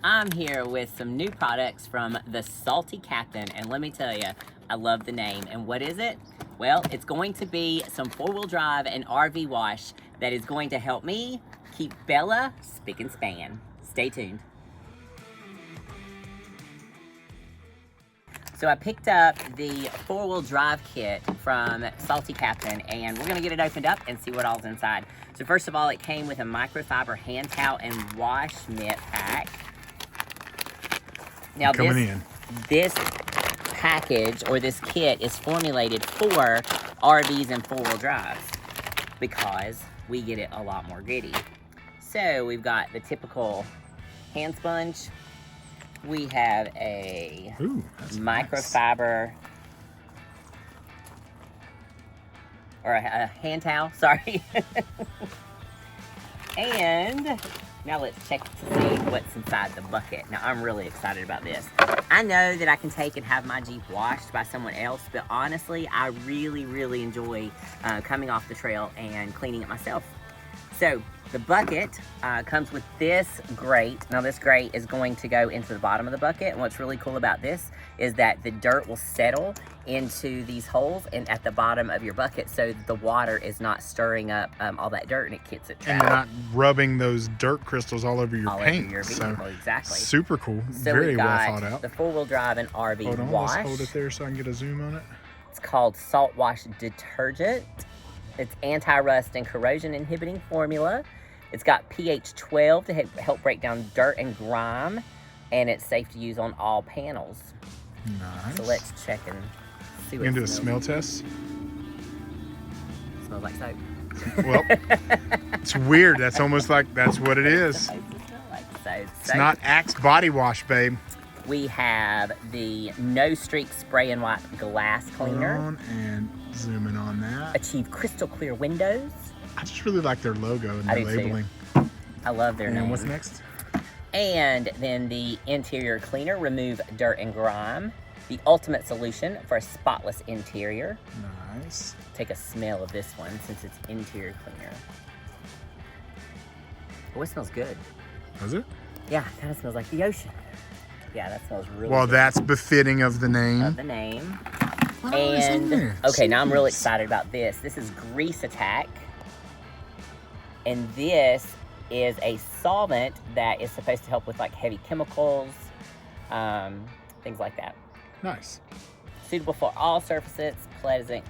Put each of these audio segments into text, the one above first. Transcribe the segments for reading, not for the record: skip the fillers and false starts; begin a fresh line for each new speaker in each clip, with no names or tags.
I'm here with some new products from the Salty Captain, and let me tell you, I love the name. And what is it? Well, it's going to be some 4-wheel drive and RV wash that is going to help me keep Bella spick and span. Stay tuned. So I picked up the 4-wheel drive kit from Salty Captain, and we're gonna get it opened up and see what all's inside. So first of all, it came with a microfiber hand towel and wash mitt pack. Now this package or this kit is formulated for RVs and 4-wheel drives because we get it a lot more gritty. So we've got the typical hand sponge. We have a microfiber, nice. Or a hand towel, sorry. And now let's check to see what's inside the bucket. Now I'm really excited about this. I know that I can take and have my Jeep washed by someone else, but honestly, I really enjoy coming off the trail and cleaning it myself. So the bucket comes with this grate. Now this grate is going to go into the bottom of the bucket, and what's really cool about this is that the dirt will settle into these holes and at the bottom of your bucket, so that the water is not stirring up all that dirt and it gets it trapped.
And you're not rubbing those dirt crystals all over your paint.
Over your vehicle,
so
exactly.
Super cool.
So
very well thought out.
The 4-wheel drive and RV
hold on,
wash.
Let's hold it there so I can get a zoom on it.
It's called Salt Wash Detergent. It's anti-rust and corrosion inhibiting formula. It's got pH 12 to help break down dirt and grime, and it's safe to use on all panels.
Nice.
So let's check and see what
you
it
gonna do a
smells.
smell test?
It smells like soap.
Well, it's weird. That's almost like that's what it is. It's not Axe body wash, babe.
We have the No Streak Spray and Wipe Glass Cleaner.
Hold on and zoom in on that.
Achieve crystal clear windows.
I just really like their logo and their labeling.
Too. I love their name.
And what's next?
And then the Interior Cleaner, remove dirt and grime. The ultimate solution for a spotless interior.
Nice.
Take a smell of this one since it's interior cleaner. Oh, it smells good.
Does it?
Yeah, it kind of smells like the ocean. Yeah, that smells really
well,
good.
That's befitting of the name.
And okay, now I'm really excited about this. This is Grease Attack. And this is a solvent that is supposed to help with like heavy chemicals, things like that.
Nice.
Suitable for all surfaces, pleasant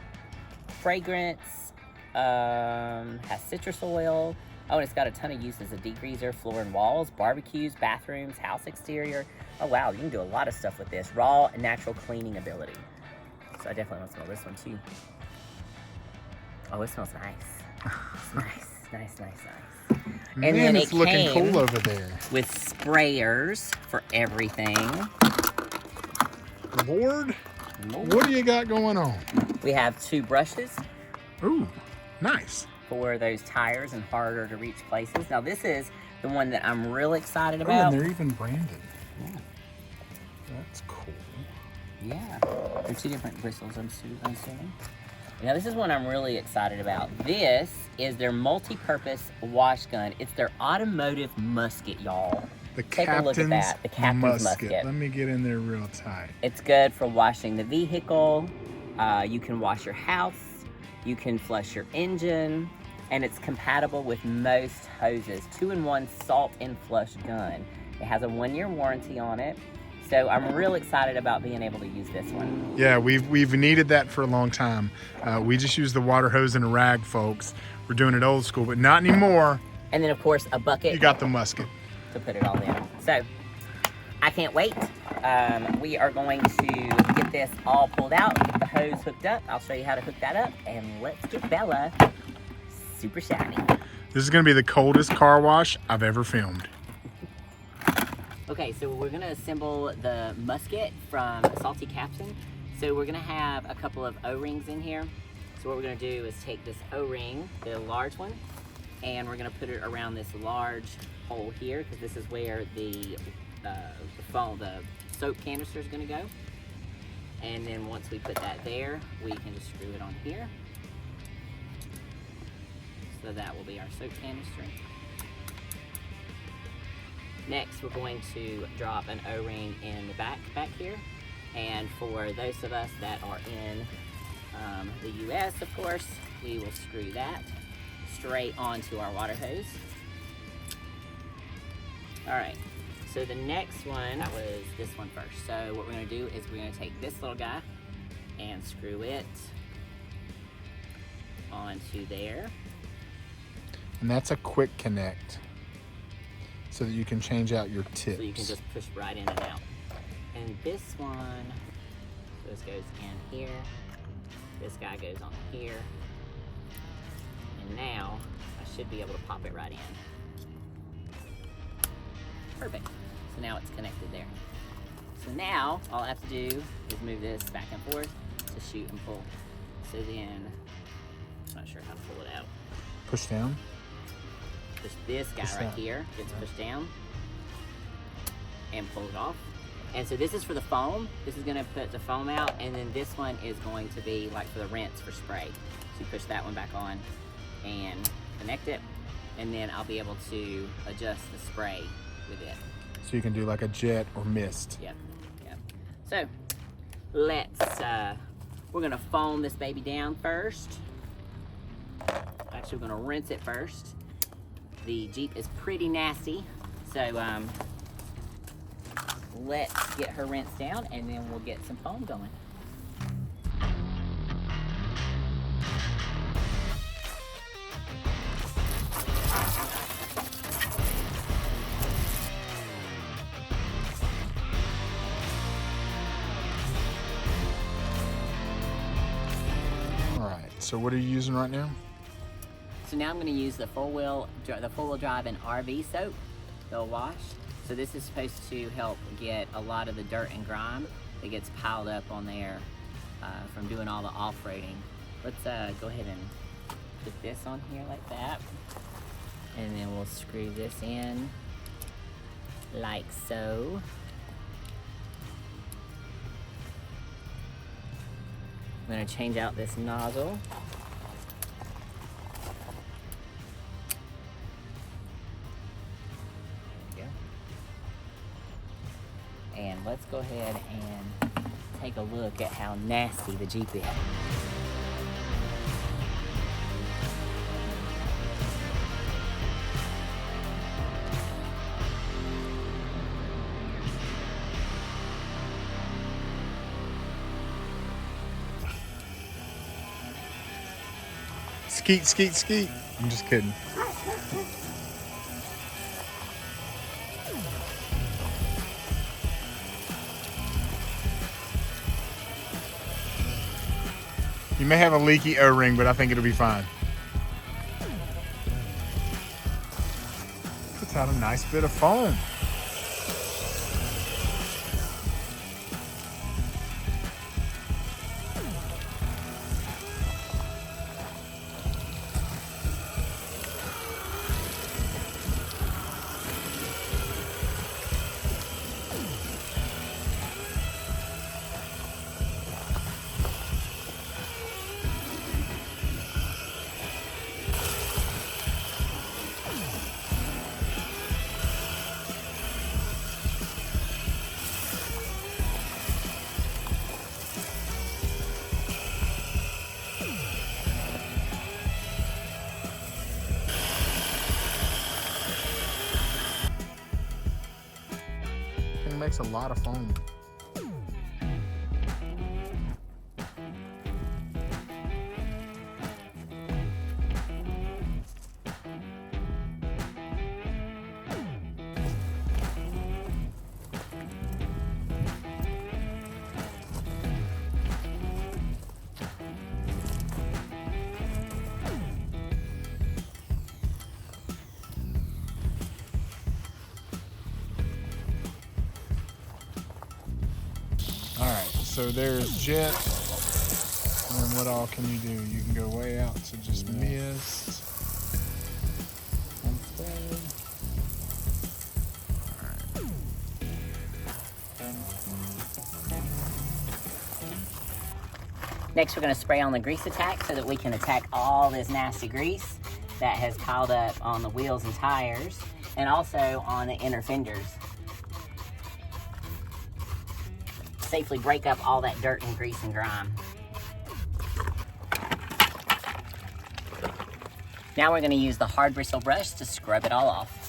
fragrance, has citrus oil. Oh, and it's got a ton of uses: a degreaser, floor and walls, barbecues, bathrooms, house exterior. Oh wow, you can do a lot of stuff with this. Raw and natural cleaning ability. So I definitely want to smell this one too. Oh, it smells nice. It's nice. Nice. And
man,
then
it's looking cool over there.
With sprayers for everything.
Lord, what do you got going on?
We have 2 brushes.
Ooh, nice.
For those tires and harder to reach places. Now this is the one that I'm real excited
Oh,
about.
and they're even branded.
Yeah.
That's cool.
Yeah. They're 2 different bristles, I'm assuming. Now this is one I'm really excited about. This is their multi-purpose wash gun. It's their automotive musket, y'all. Take a look at that. The Captain's musket.
Let me get in there real tight.
It's good for washing the vehicle. You can wash your house. You can flush your engine. And it's compatible with most hoses. 2-in-1 salt and flush gun. It has a 1-year warranty on it. So I'm real excited about being able to use this one.
Yeah, we've needed that for a long time. We just use the water hose and a rag, folks. We're doing it old school, but not anymore.
And then of course a bucket.
You got the musket.
To put it all in. So I can't wait. We are going to get this all pulled out, get the hose hooked up. I'll show you how to hook that up, and let's get Bella super shiny.
This is gonna be the coldest car wash I've ever filmed.
Okay, so we're gonna assemble the musket from Salty Captain. So we're gonna have a couple of O-rings in here. So what we're gonna do is take this O-ring, the large one, and we're gonna put it around this large hole here, because this is where the soap canister is gonna go. And then once we put that there, we can just screw it on here. So that will be our soap canister. Next, we're going to drop an O-ring in the back here. And for those of us that are in the US, of course, we will screw that straight onto our water hose. All right, so the next one, that was this one first. So what we're gonna do is we're gonna take this little guy and screw it onto there.
And that's a quick connect, so that you can change out your tips.
So you can just push right in and out. And this one, so this goes in here. This guy goes on here. And now I should be able to pop it right in. Perfect. So now it's connected there. So now all I have to do is move this back and forth to shoot and pull. So then, I'm not sure how to pull it out.
Push down.
Push this guy right here, gets pushed down and pull it off. And so this is for the foam. This is gonna put the foam out, and then this one is going to be like for the rinse for spray. So you push that one back on and connect it, and then I'll be able to adjust the spray with it.
So you can do like a jet or mist.
Yep, yep. So let's, we're gonna foam this baby down first. Actually, we're gonna rinse it first. The Jeep is pretty nasty, so let's get her rinsed down and then we'll get some foam going.
All right, so what are you using right now?
So now I'm going to use the four-wheel drive and RV soap, the wash. So this is supposed to help get a lot of the dirt and grime that gets piled up on there from doing all the off-roading. Let's go ahead and put this on here like that. And then we'll screw this in like so. I'm going to change out this nozzle. And let's go ahead and take a look at how nasty the Jeep is.
Skeet, skeet, skeet. I'm just kidding. You may have a leaky O-ring, but I think it'll be fine. Puts out a nice bit of foam. It makes a lot of foam. So there's jet, and then what all can you do? You can go way out to just mist.
Next, we're going to spray on the grease attack so that we can attack all this nasty grease that has piled up on the wheels and tires. and also on the inner fenders. Safely break up all that dirt and grease and grime. Now we're going to use the hard bristle brush to scrub it all off.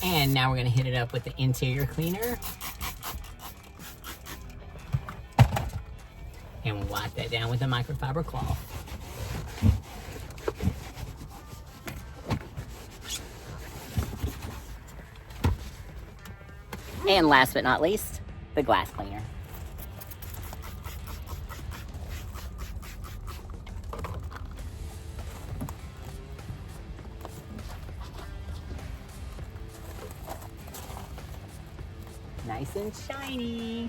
And now we're going to hit it up with the interior cleaner. And we'll wipe that down with a microfiber cloth. And last but not least, the glass cleaner. Nice and shiny.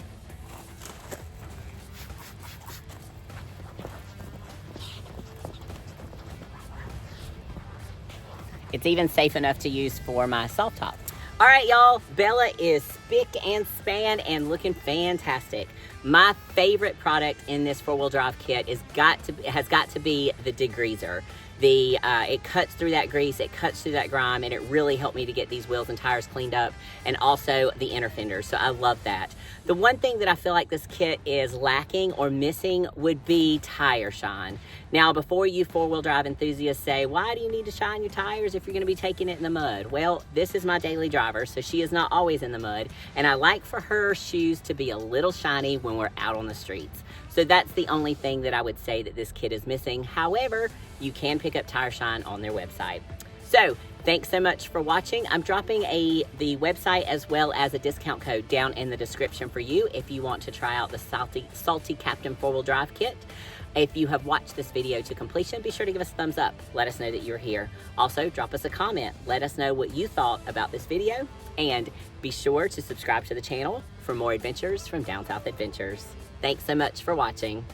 It's even safe enough to use for my soft top. All right, y'all, Bella is spick and span and looking fantastic. My favorite product in this four-wheel drive kit has got to be the Degreaser. It cuts through that grease, it cuts through that grime, and it really helped me to get these wheels and tires cleaned up, and also the inner fenders, so I love that. The one thing that I feel like this kit is lacking or missing would be tire shine. Now, before you four-wheel drive enthusiasts say, why do you need to shine your tires if you're gonna be taking it in the mud? Well, this is my daily driver, so she is not always in the mud, and I like for her shoes to be a little shiny when we're out on the streets. So that's the only thing that I would say that this kit is missing. However, you can pick up tire shine on their website. So thanks so much for watching. I'm dropping the website as well as a discount code down in the description for you if you want to try out the Salty Captain 4-wheel drive kit. If you have watched this video to completion, be sure to give us a thumbs up. Let us know that you're here. Also, drop us a comment. Let us know what you thought about this video. And be sure to subscribe to the channel for more adventures from Down South Adventures. Thanks so much for watching.